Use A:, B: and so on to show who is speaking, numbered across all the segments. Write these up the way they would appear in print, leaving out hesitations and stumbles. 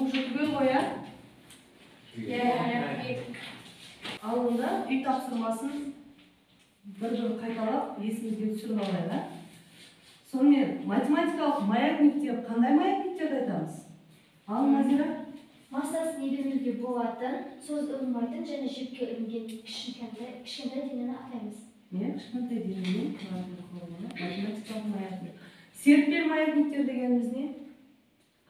A: уже түгел ғой, ә? Алында үй тапсырмасын бір қайталап есімізге түсіріп алайық, ә? Сонымен математикалық маятник деп қандай маятниктерді айтамыз? Ал, Назира?
B: Массасын елемеуге болатын, сөз ілінбайтын және жіпке ілінген кішкентай денені атаймыз.
A: Не? Кішкентай денені математикалық маятник. Серіппелі маятниктер дегеніміз не?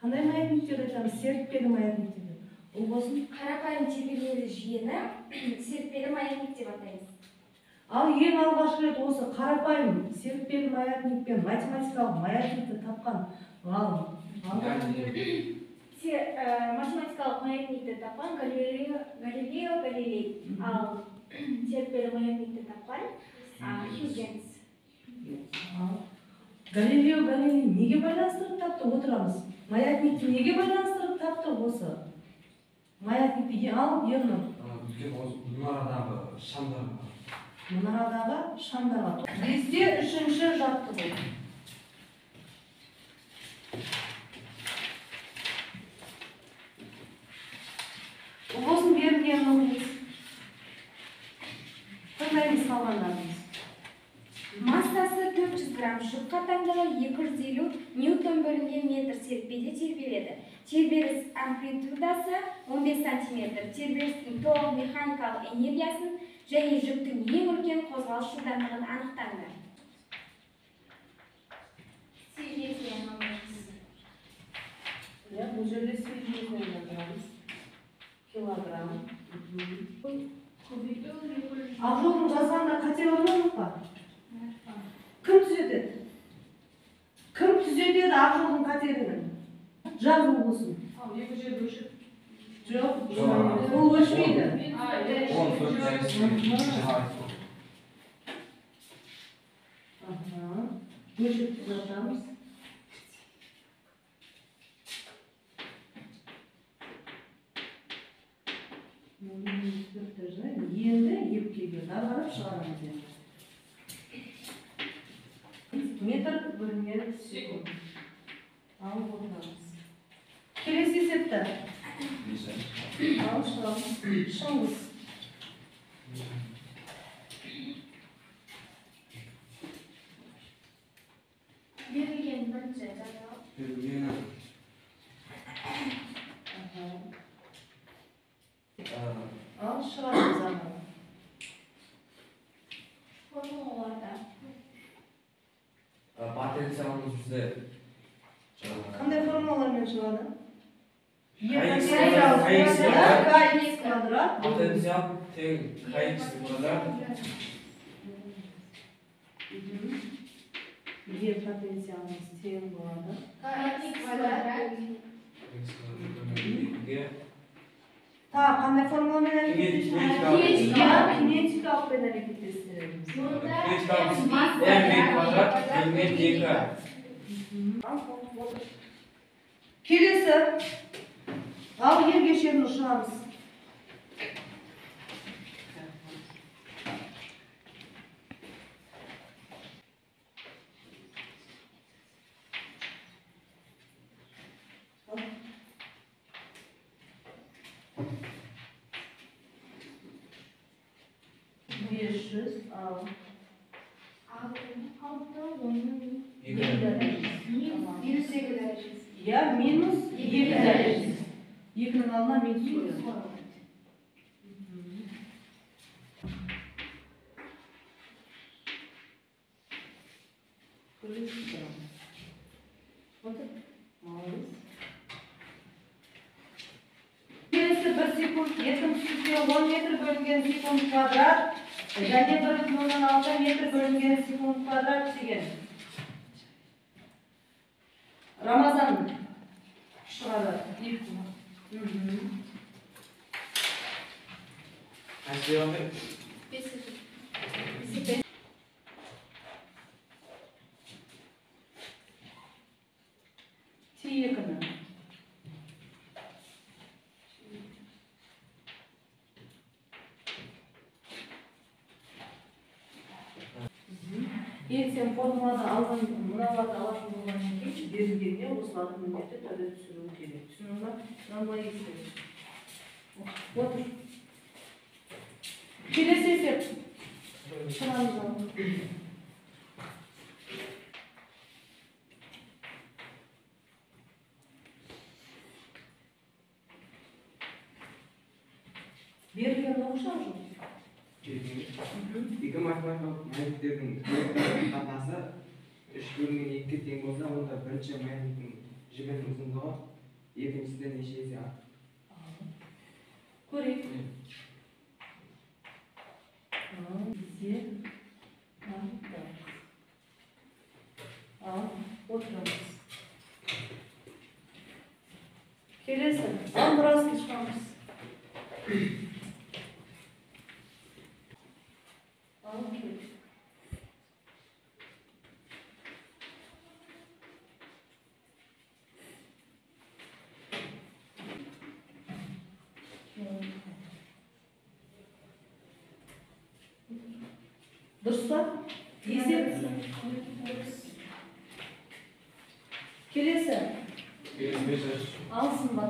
A: Қандай маятниктерді айтамыз? Серіппелі маятниктерді. Ол болсын?
B: Қарапайым тербелері жүйені серіппелі маятник деп атаймыз.
A: Ал ең алғаш рет осы қарапайым серіппелі маятник пен математикалық маятникті тапқан ғалым.
B: Математикалық маятникті тапқан Галилео Галилей, ал серіппелі маятникті тапқан Хьюгенс.
A: Галилео Галилей неге байланыстырып тапты? Отырамыз. Маятникті неге байланыстырып тапты осы? Маятникті алып ернің.
C: Мұнарадағы шамдарға.
A: Мұнарадағы шамдарға. Бізде үшінші жаттығу. Болсын берілген оқыңыз. Тыңдаймыз қалғандарымыз.
B: Массасы 400 грамм, жүк қатаңдығы 250 ньютон бөлінген метр серіппеде тербеледі. Тербеліс амплитудасы 15 сантиметр. Тербелістің толық механикалық энергиясын және жүктің ең үлкен қозғалыс жылдамдығын анықтаңдар.
A: Бұл жерде сөйлейтін отырамыз. Килограмм. Ақ жолдың жазғанда қате болмадық па? Кім түзетеді? Кім түзетеді ақ жолдың қателігін? Жазу болсын.
D: Екі жерді өшіп.
A: Жоқ, ол өшмейді. Өшіп түзетамыз. Енді епкеге дарғарып шығарамыз енді. Метр бөлінген секунд. Алып отырамыз. Келесі есепті. Алып шығамыз. Шыңғыс.
B: Берілген бірінші жазалап.
C: Берілген.
A: Алып шығамыз аға.
B: Формулаларда.
C: Потенциалымыз бізде.
A: Қандай формулалармен шығады?
C: Потенциал тең kx квадрат.
A: Е потенциалымыз тең болады.
B: X квадрат.
A: Та, қандай формуламен әрекеттестереміз? Кинетикалық әрекеттестереміз. Келесі. Ал ерге шерін ұшырамыз. Я минус 2 дәрежесі. 2-нің алдына минус қойылды. Келесі 1 секунд, екіншісінде 10 метр бөлінген секунд квадрат, және 1,6 метр бөлінген секунд квадрат деген. Рамазан шығады. T2-ні. Сен формуланы алған, мыналарды алатын болғаннан кейін берілгенде осылардың міндетті түрде түсіруі керек. Түсіну ма? Мынандай есеп. Отыр. Келесі есеп. Шығамыз ал. Берген оқышам жоқ.
D: Екі математикалық маятниктердің қатынасы 3/2-ге тең болса, онда бірінші маятниктің жібінің ұзындығы екіншісінен неше есе артық?
A: Көрейік. Есеп. Ал, отырамыз. Келесі. Ал, біраз шығамыз. Ал, келесі. Дұрыс па? Есеп. Келесі. Алсын ба?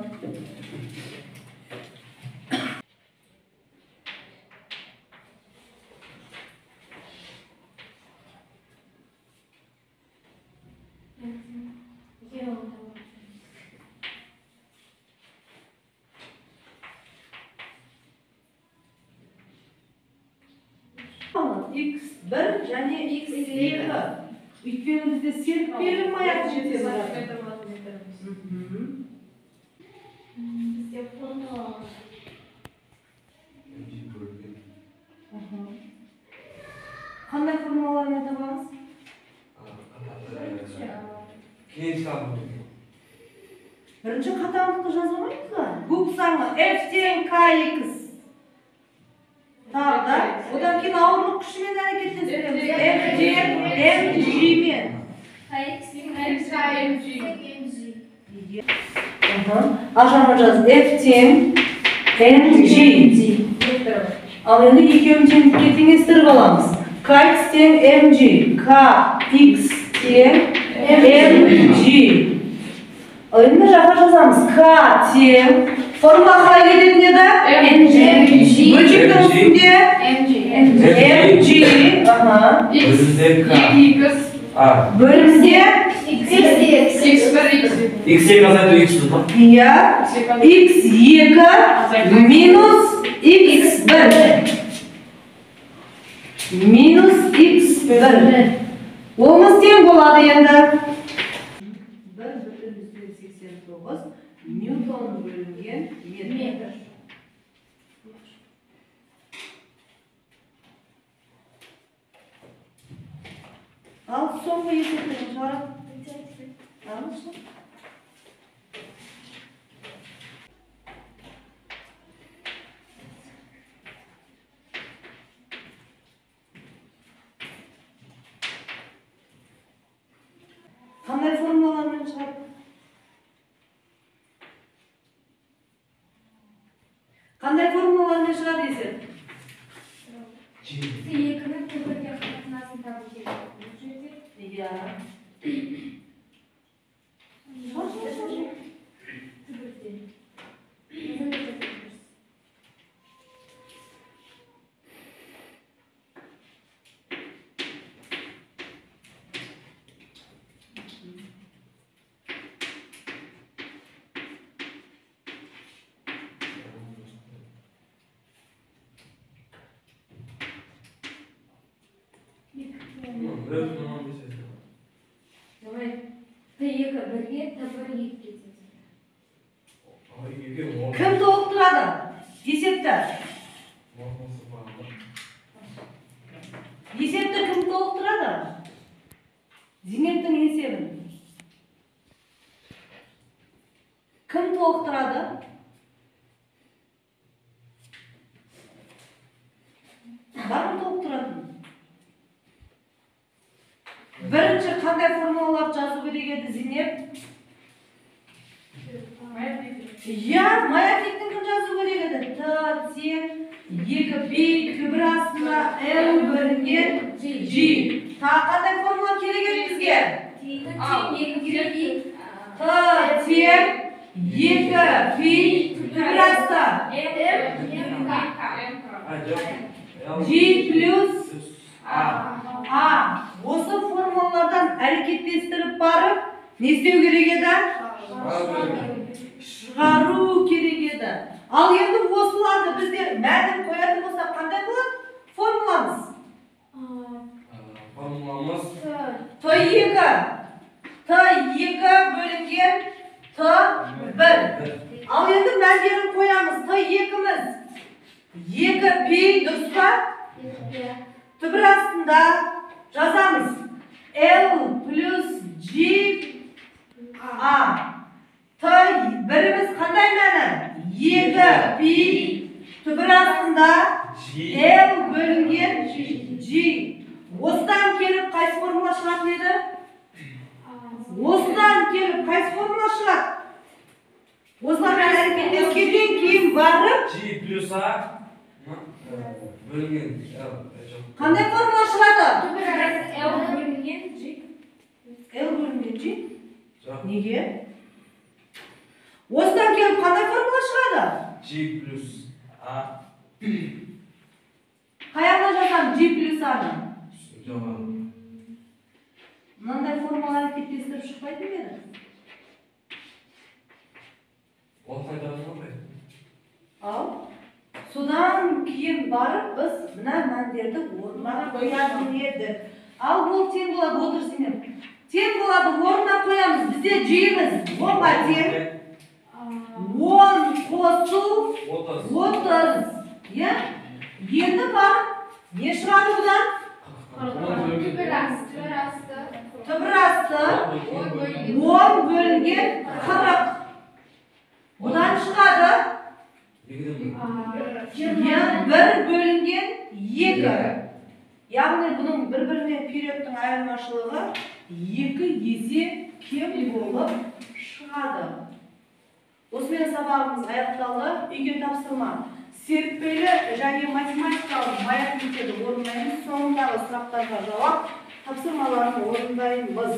A: X1 және X2. Өйткені бізде серппелі маяк жетеді. Қандай формулалармен табамыз? Бірінші қатаңдықты жазылмайды ма? Гук заңы F тең KX. Тағы да, одан кейін ауырлық күшімен әрекеттесеміз. F тең mg мен. Ажарма жаз F тең mg. Ал енді екеуін теңдікке теңестіріп аламыз. Kx тең mg, kx тең mg. Ал енді жаққа жазамыз. K тең формула қалай кететін еді? Бөлшектің үстінде mg. Бөлімде
C: X2 азайту X тұз ба?
A: Иә, x2 минус x1. Минус x1. Олымыз тең болады енді. 1,89 ньютон бөлінген метр. Ал соңғы есептің шығарып. Алыңызшы. Қандай формулалармен шығарып? Қандай формулалармен шығады есеп?
B: Екінің түбірге қатынасын табу керек.
A: Иә.
B: Т2 бірге, Т1 екіге.
A: Кім толықтырады? Есепті. Есепті кім толықтырады? Зейнептің есебін. Кім толықтырады? Бар ма толықтыратын? Бірінші қандай формулаларды жазу керек еді Зейнеп? Иә, маятниктің кім жазу керек еді? Т тең 2π түбір астына L бөлінген G. Тағы қандай формула керек еді бізге? Т тең 2 пи түбір асты G плюс А. Осы формулалардан әрекеттестіріп барып, не істеу керек еді? Шығару керек еді. Ал енді осыларды біздер мәтін қоятын болсақ қандай болады? Формуламыз.
C: Формуламыз
A: Т2 бөлінген Т1. Ал енді мәндерін қоямыз. Т2-міз 2 пи дұрыс па? Түбір астында жазамыз. L плюс G A. Т1-міз қандай мәні? 2 пи түбір астында L бөлінген G. Осыдан келіп қайсы формула шығатын еді? Осыдан келіп қайсы формула шығады? Осылармен әрекеттескеннен кейін барып
C: G плюс А бөлінген
A: қандай формула шығады?
B: L бөлінген G.
A: L бөлінген G?
C: Жоқ.
A: Неге? Осыдан келіп қандай формула шығады?
C: G плюс А
A: Қаяққа жазам G плюс А-ны?
C: жоғары.
A: Мынандай формула әрекеттестіріп шықпайтын еді?
C: Ол қайдағы ма?
A: Ал содан кейін барып біз мына мәндерді орнына қоятын едік. Ал ол тең болады, отырсыңдар. Тең болады, орнына қоямыз. Бізде G-міз 10-ға тең. 10 қосу 30. Иә? Енді барып не шығады бұдан? Түбір асты 10 бөлінген 40. Бұдан шығады 1 бөлінген 2. Яғни бұның бір-бірімен периодтың айырмашылығы 2 есе кем болып шығады. Осымен сабағымыз аяқталды. Үйге тапсырма. Серіппелі және математикалық баяндамаларды орындаймыз. Соңындағы сұрақтарға жауап тапсырмаларын орындаймыз.